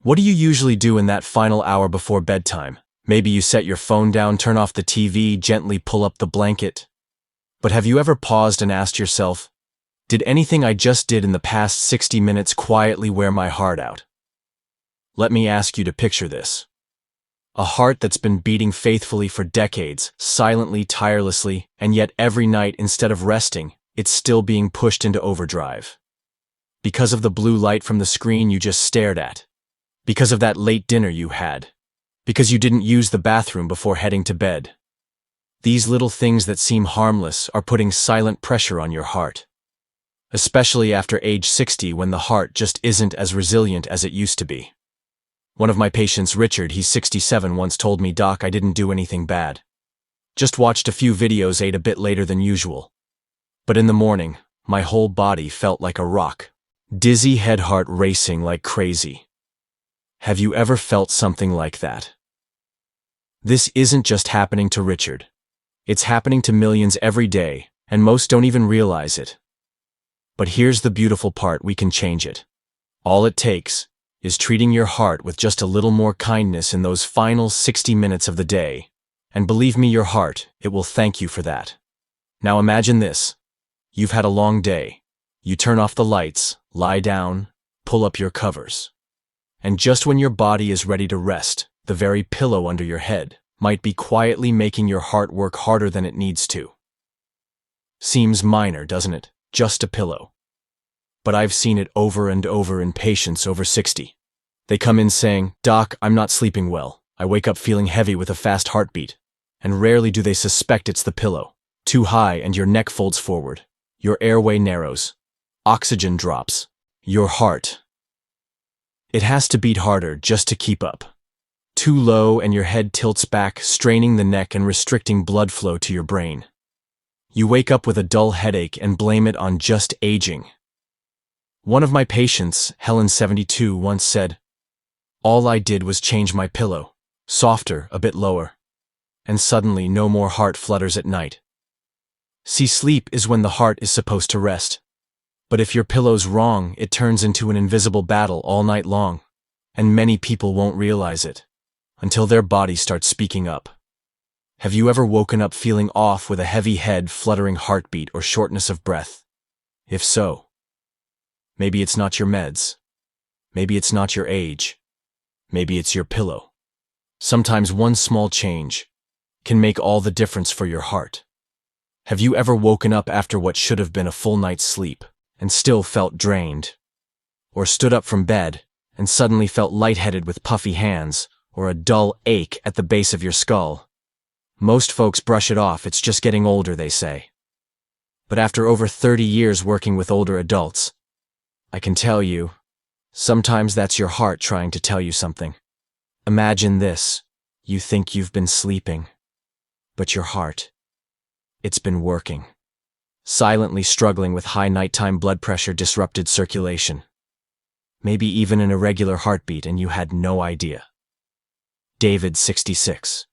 What do you usually do in that final hour before bedtime? Maybe you set your phone down, turn off the TV, gently pull up the blanket. But have you ever paused and asked yourself, did anything I just did in the past 60 minutes quietly wear my heart out? Let me ask you to picture this. A heart that's been beating faithfully for decades, silently, tirelessly, and yet every night, instead of resting, it's still being pushed into overdrive. Because of the blue light from the screen you just stared at. Because of that late dinner you had. Because you didn't use the bathroom before heading to bed. These little things that seem harmless are putting silent pressure on your heart. Especially after age 60, when the heart just isn't as resilient as it used to be. One of my patients, Richard, he's 67, once told me, "Doc, I didn't do anything bad. Just watched a few videos, ate a bit later than usual. But in the morning, my whole body felt like a rock. Dizzy, head, heart racing like crazy." Have you ever felt something like that? This isn't just happening to Richard. It's happening to millions every day, and most don't even realize it. But here's the beautiful part: we can change it. All it takes is treating your heart with just a little more kindness in those final 60 minutes of the day. And believe me, your heart, it will thank you for that. Now imagine this. You've had a long day. You turn off the lights, lie down, pull up your covers. And just when your body is ready to rest, the very pillow under your head might be quietly making your heart work harder than it needs to. Seems minor, doesn't it? Just a pillow. But I've seen it over and over in patients over 60. They come in saying, "Doc, I'm not sleeping well. I wake up feeling heavy with a fast heartbeat." And rarely do they suspect it's the pillow. Too high and your neck folds forward. Your airway narrows. Oxygen drops. Your heart. It has to beat harder just to keep up. Too low and your head tilts back, straining the neck and restricting blood flow to your brain. You wake up with a dull headache and blame it on just aging. One of my patients, Helen, 72, once said, "All I did was change my pillow, softer, a bit lower. And suddenly no more heart flutters at night." See, sleep is when the heart is supposed to rest. But if your pillow's wrong, it turns into an invisible battle all night long. And many people won't realize it until their body starts speaking up. Have you ever woken up feeling off with a heavy head, fluttering heartbeat, or shortness of breath? If so, maybe it's not your meds. Maybe it's not your age. Maybe it's your pillow. Sometimes one small change can make all the difference for your heart. Have you ever woken up after what should have been a full night's sleep and still felt drained? Or stood up from bed and suddenly felt lightheaded with puffy hands or a dull ache at the base of your skull? Most folks brush it off. It's just getting older, they say. But after over 30 years working with older adults, I can tell you, sometimes that's your heart trying to tell you something. Imagine this. You think you've been sleeping, but your heart, it's been working. Silently struggling with high nighttime blood pressure, disrupted circulation. Maybe even an irregular heartbeat, and you had no idea. David, 66.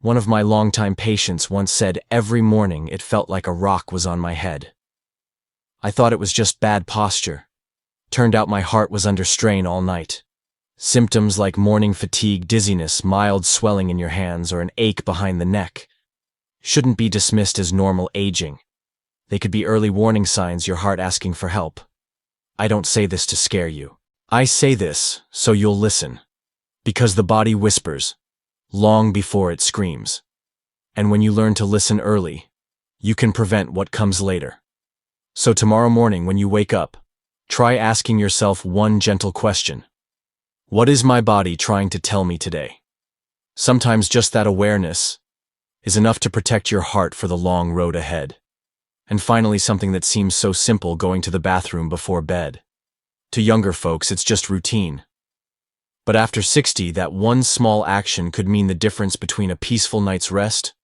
One of my longtime patients once said, "Every morning it felt like a rock was on my head. I thought it was just bad posture. Turned out my heart was under strain all night. Symptoms like morning fatigue, dizziness, mild swelling in your hands, or an ache behind the neck shouldn't be dismissed as normal aging. They could be early warning signs, your heart asking for help." I don't say this to scare you. I say this so you'll listen. Because the body whispers long before it screams. And when you learn to listen early, you can prevent what comes later. So tomorrow morning when you wake up, try asking yourself one gentle question. What is my body trying to tell me today? Sometimes just that awareness is enough to protect your heart for the long road ahead. And finally, something that seems so simple, going to the bathroom before bed. To younger folks, it's just routine. But after 60, that one small action could mean the difference between a peaceful night's rest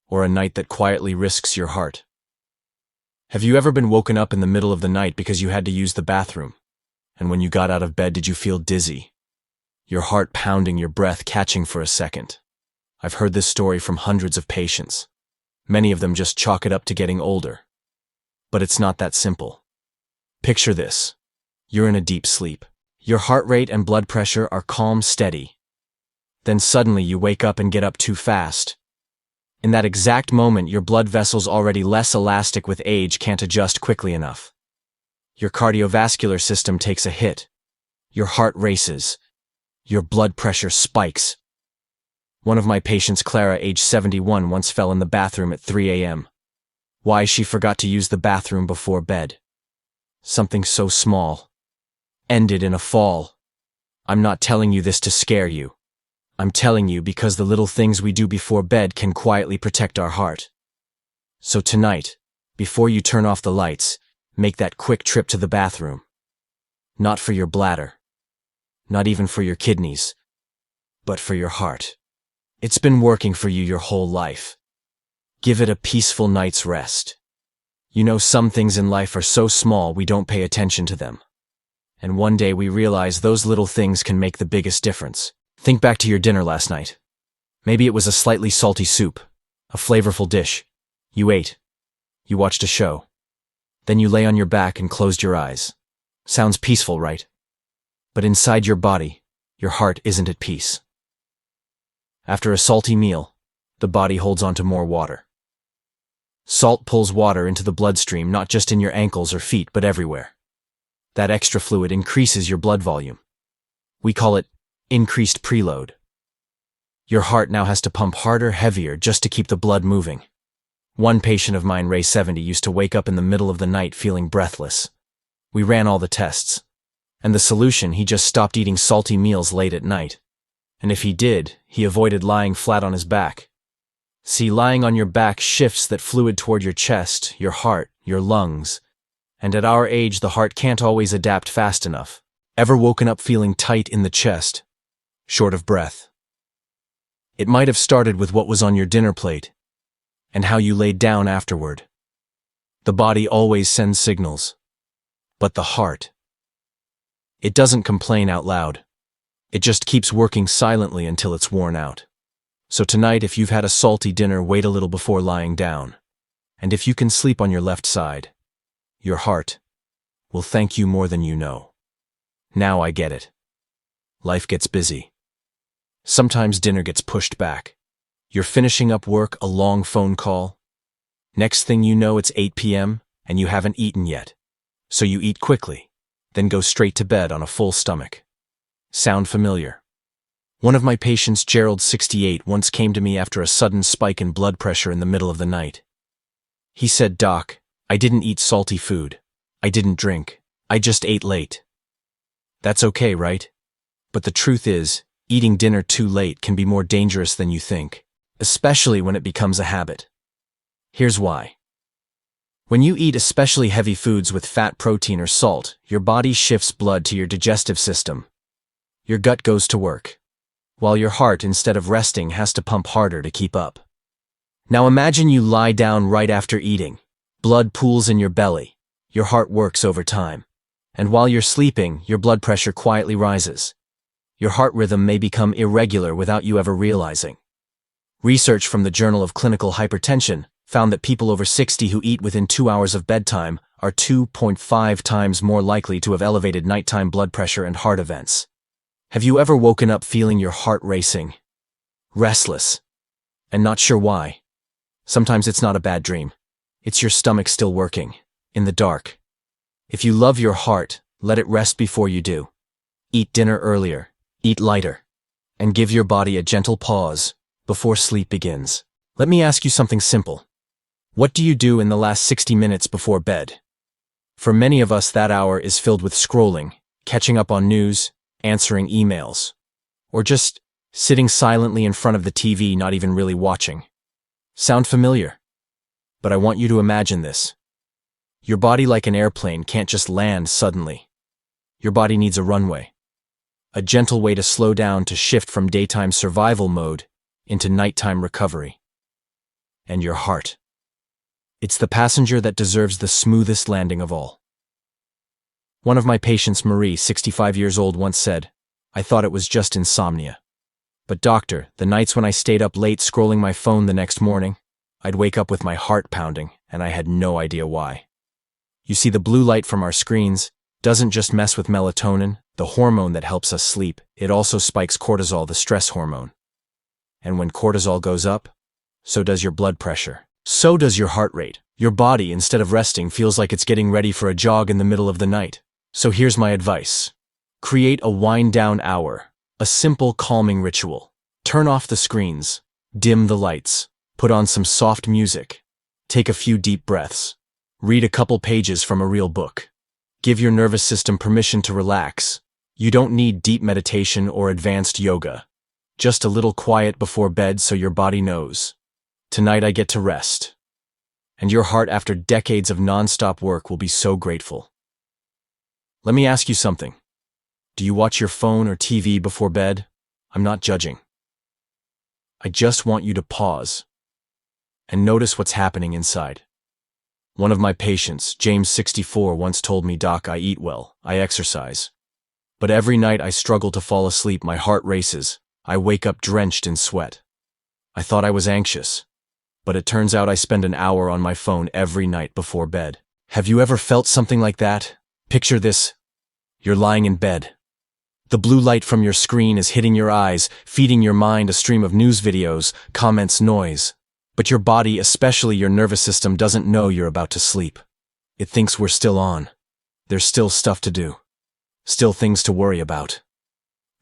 or a night that quietly risks your heart. Have you ever been woken up in the middle of the night because you had to use the bathroom? And when you got out of bed, did you feel dizzy? Your heart pounding, your breath catching for a second? I've heard this story from hundreds of patients. Many of them just chalk it up to getting older. But it's not that simple. Picture this. You're in a deep sleep. Your heart rate and blood pressure are calm, steady. Then suddenly you wake up and get up too fast. In that exact moment, your blood vessels, already less elastic with age, can't adjust quickly enough. Your cardiovascular system takes a hit. Your heart races. Your blood pressure spikes. One of my patients, Clara, age 71, once fell in the bathroom at 3 a.m. Why? She forgot to use the bathroom before bed. Something so small ended in a fall. I'm not telling you this to scare you. I'm telling you because the little things we do before bed can quietly protect our heart. So tonight, before you turn off the lights, make that quick trip to the bathroom. Not for your bladder. Not even for your kidneys. But for your heart. It's been working for you your whole life. Give it a peaceful night's rest. You know, some things in life are so small we don't pay attention to them. And one day we realize those little things can make the biggest difference. Think back to your dinner last night. Maybe it was a slightly salty soup, a flavorful dish. You ate. You watched a show. Then you lay on your back and closed your eyes. Sounds peaceful, right? But inside your body, your heart isn't at peace. After a salty meal, the body holds on to more water. Salt pulls water into the bloodstream, not just in your ankles or feet, but everywhere. That extra fluid increases your blood volume. We call it increased preload. Your heart now has to pump harder, heavier, just to keep the blood moving. One patient of mine, Ray 70, used to wake up in the middle of the night feeling breathless. We ran all the tests. And the solution: he just stopped eating salty meals late at night. And if he did, he avoided lying flat on his back. See, lying on your back shifts that fluid toward your chest, your heart, your lungs. And at our age, the heart can't always adapt fast enough. Ever woken up feeling tight in the chest, short of breath? It might have started with what was on your dinner plate and how you laid down afterward. The body always sends signals. But the heart, it doesn't complain out loud. It just keeps working silently until it's worn out. So tonight, if you've had a salty dinner, wait a little before lying down. And if you can sleep on your left side, your heart will thank you more than you know. Now I get it. Life gets busy. Sometimes dinner gets pushed back. You're finishing up work, a long phone call. Next thing you know, it's 8 p.m. and you haven't eaten yet. So you eat quickly, then go straight to bed on a full stomach. Sound familiar? One of my patients, Gerald, 68, once came to me after a sudden spike in blood pressure in the middle of the night. He said, "Doc, I didn't eat salty food. I didn't drink. I just ate late." That's okay, right? But the truth is, eating dinner too late can be more dangerous than you think, especially when it becomes a habit. Here's why. When you eat especially heavy foods with fat, protein, or salt, your body shifts blood to your digestive system. Your gut goes to work, while your heart, instead of resting, has to pump harder to keep up. Now imagine you lie down right after eating. Blood pools in your belly. Your heart works over time. And while you're sleeping, your blood pressure quietly rises. Your heart rhythm may become irregular without you ever realizing. Research from the Journal of Clinical Hypertension found that people over 60 who eat within 2 hours of bedtime are 2.5 times more likely to have elevated nighttime blood pressure and heart events. Have you ever woken up feeling your heart racing, restless, and not sure why? Sometimes it's not a bad dream. It's your stomach still working, in the dark. If you love your heart, let it rest before you do. Eat dinner earlier, eat lighter, and give your body a gentle pause before sleep begins. Let me ask you something simple. What do you do in the last 60 minutes before bed? For many of us, that hour is filled with scrolling, catching up on news, answering emails, or just sitting silently in front of the TV, not even really watching. Sound familiar? But I want you to imagine this. Your body, like an airplane, can't just land suddenly. Your body needs a runway. A gentle way to slow down, to shift from daytime survival mode into nighttime recovery. And your heart. It's the passenger that deserves the smoothest landing of all. One of my patients, Marie, 65 years old, once said, "I thought it was just insomnia. But doctor, the nights when I stayed up late scrolling my phone the next morning, I'd wake up with my heart pounding, and I had no idea why." You see, the blue light from our screens doesn't just mess with melatonin, the hormone that helps us sleep. It also spikes cortisol, the stress hormone. And when cortisol goes up, so does your blood pressure. So does your heart rate. Your body, instead of resting, feels like it's getting ready for a jog in the middle of the night. So here's my advice. Create a wind-down hour, a simple calming ritual. Turn off the screens, dim the lights, put on some soft music, take a few deep breaths, read a couple pages from a real book. Give your nervous system permission to relax. You don't need deep meditation or advanced yoga. Just a little quiet before bed so your body knows. Tonight I get to rest. And your heart, after decades of non-stop work, will be so grateful. Let me ask you something. Do you watch your phone or TV before bed? I'm not judging. I just want you to pause and notice what's happening inside. One of my patients, James 64, once told me, "Doc, I eat well, I exercise. But every night I struggle to fall asleep, my heart races, I wake up drenched in sweat. I thought I was anxious, but it turns out I spend an hour on my phone every night before bed." Have you ever felt something like that? Picture this. You're lying in bed. The blue light from your screen is hitting your eyes, feeding your mind a stream of news videos, comments, noise. But your body, especially your nervous system, doesn't know you're about to sleep. It thinks we're still on. There's still stuff to do. Still things to worry about.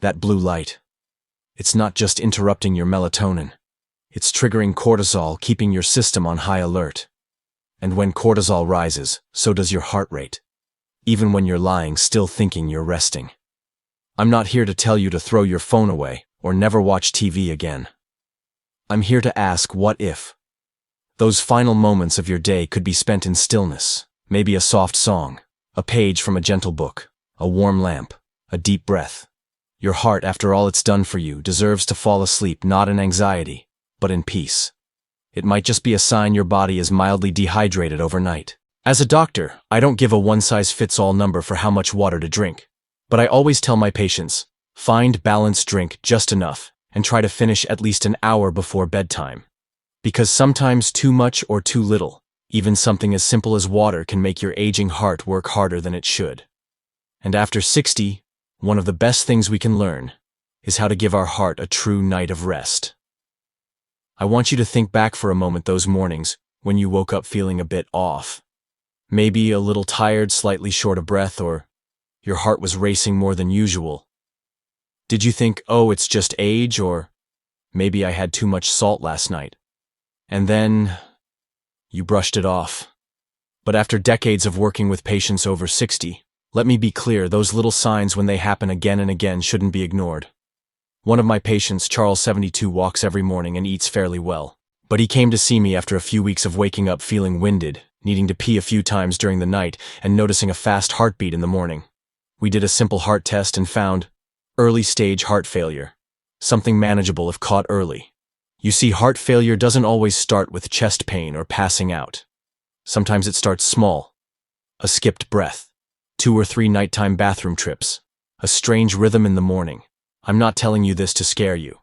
That blue light. It's not just interrupting your melatonin. It's triggering cortisol, keeping your system on high alert. And when cortisol rises, so does your heart rate. Even when you're lying still thinking you're resting. I'm not here to tell you to throw your phone away or never watch TV again. I'm here to ask, what if? Those final moments of your day could be spent in stillness, maybe a soft song, a page from a gentle book, a warm lamp, a deep breath. Your heart, after all it's done for you, deserves to fall asleep not in anxiety, but in peace. It might just be a sign your body is mildly dehydrated overnight. As a doctor, I don't give a one-size-fits-all number for how much water to drink. But I always tell my patients, find balance, drink just enough, and try to finish at least an hour before bedtime. Because sometimes too much or too little, even something as simple as water, can make your aging heart work harder than it should. And after 60, one of the best things we can learn is how to give our heart a true night of rest. I want you to think back for a moment those mornings when you woke up feeling a bit off. Maybe a little tired, slightly short of breath, or your heart was racing more than usual. Did you think, oh, it's just age, or maybe I had too much salt last night? And then you brushed it off. But after decades of working with patients over 60, let me be clear, those little signs, when they happen again and again, shouldn't be ignored. One of my patients, Charles 72, walks every morning and eats fairly well. But he came to see me after a few weeks of waking up feeling winded, needing to pee a few times during the night, and noticing a fast heartbeat in the morning. We did a simple heart test and found early-stage heart failure, something manageable if caught early. You see, heart failure doesn't always start with chest pain or passing out. Sometimes it starts small. A skipped breath, 2 or 3 nighttime bathroom trips, a strange rhythm in the morning. I'm not telling you this to scare you.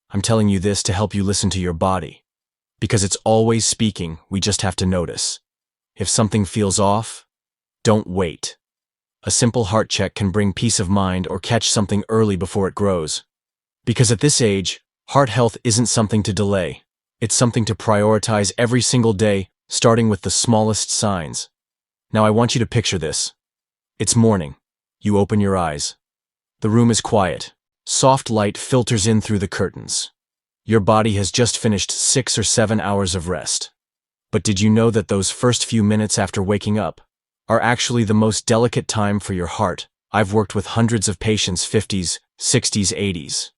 I'm telling you this to help you listen to your body. Because it's always speaking, we just have to notice. If something feels off, don't wait. A simple heart check can bring peace of mind or catch something early before it grows. Because at this age, heart health isn't something to delay. It's something to prioritize every single day, starting with the smallest signs. Now I want you to picture this. It's morning. You open your eyes. The room is quiet. Soft light filters in through the curtains. Your body has just finished 6 or 7 hours of rest. But did you know that those first few minutes after waking up are actually the most delicate time for your heart? I've worked with hundreds of patients, 50s, 60s, 80s.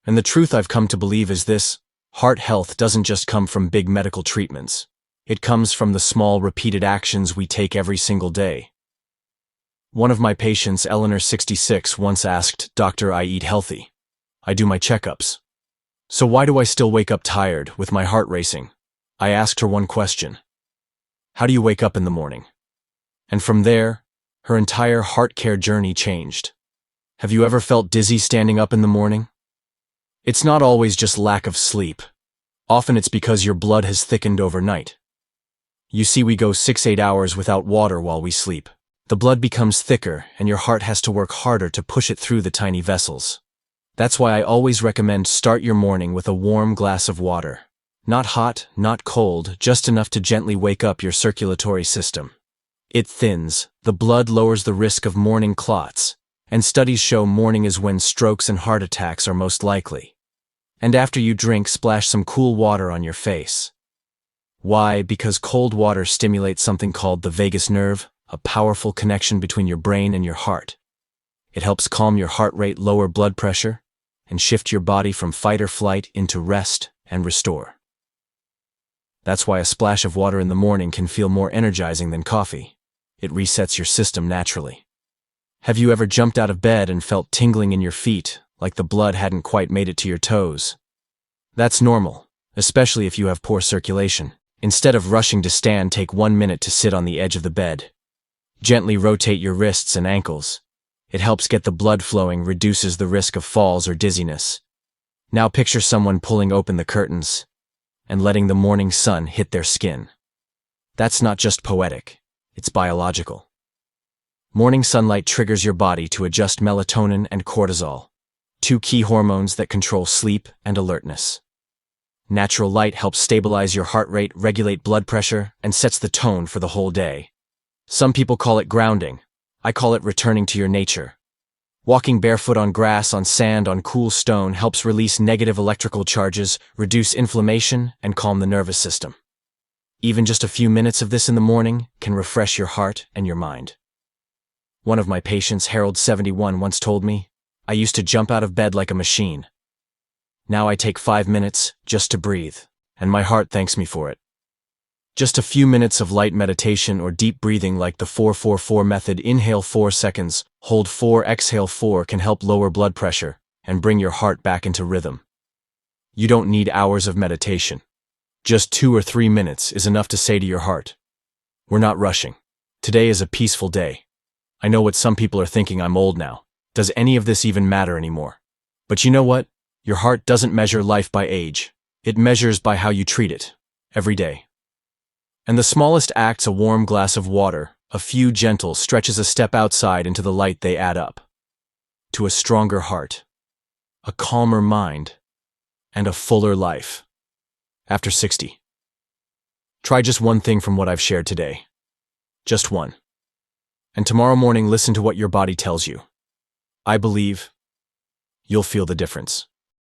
And the truth I've come to believe is this: heart health doesn't just come from big medical treatments. It comes from the small, repeated actions we take every single day. One of my patients, Eleanor 66, once asked, "Doctor, I eat healthy. I do my checkups. So why do I still wake up tired, with my heart racing?" I asked her one question. How do you wake up in the morning? And from there, her entire heart care journey changed. Have you ever felt dizzy standing up in the morning? It's not always just lack of sleep. Often it's because your blood has thickened overnight. You see, we go 6-8 hours without water while we sleep. The blood becomes thicker and your heart has to work harder to push it through the tiny vessels. That's why I always recommend start your morning with a warm glass of water. Not hot, not cold, just enough to gently wake up your circulatory system. It thins, the blood lowers the risk of morning clots, and studies show morning is when strokes and heart attacks are most likely. And after you drink, splash some cool water on your face. Why? Because cold water stimulates something called the vagus nerve, a powerful connection between your brain and your heart. It helps calm your heart rate, lower blood pressure, and shift your body from fight or flight into rest and restore. That's why a splash of water in the morning can feel more energizing than coffee. It resets your system naturally. Have you ever jumped out of bed and felt tingling in your feet, like the blood hadn't quite made it to your toes? That's normal, especially if you have poor circulation. Instead of rushing to stand, take 1 minute to sit on the edge of the bed. Gently rotate your wrists and ankles. It helps get the blood flowing, reduces the risk of falls or dizziness. Now picture someone pulling open the curtains and letting the morning sun hit their skin. That's not just poetic, it's biological. Morning sunlight triggers your body to adjust melatonin and cortisol, two key hormones that control sleep and alertness. Natural light helps stabilize your heart rate, regulate blood pressure, and sets the tone for the whole day. Some people call it grounding. I call it returning to your nature. Walking barefoot on grass, on sand, on cool stone helps release negative electrical charges, reduce inflammation, and calm the nervous system. Even just a few minutes of this in the morning can refresh your heart and your mind. One of my patients, Harold 71, once told me, "I used to jump out of bed like a machine. Now I take 5 minutes just to breathe, and my heart thanks me for it." Just a few minutes of light meditation or deep breathing like the 4-4-4 method, inhale 4 seconds, hold 4, exhale 4, can help lower blood pressure and bring your heart back into rhythm. You don't need hours of meditation. Just 2 or 3 minutes is enough to say to your heart, "We're not rushing. Today is a peaceful day." I know what some people are thinking: I'm old now. Does any of this even matter anymore? But you know what? Your heart doesn't measure life by age. It measures by how you treat it, every day. And the smallest acts, a warm glass of water, a few gentle stretches, a step outside into the light, they add up to a stronger heart, a calmer mind, and a fuller life. After 60. Try just one thing from what I've shared today. Just one. And tomorrow morning, listen to what your body tells you. I believe you'll feel the difference.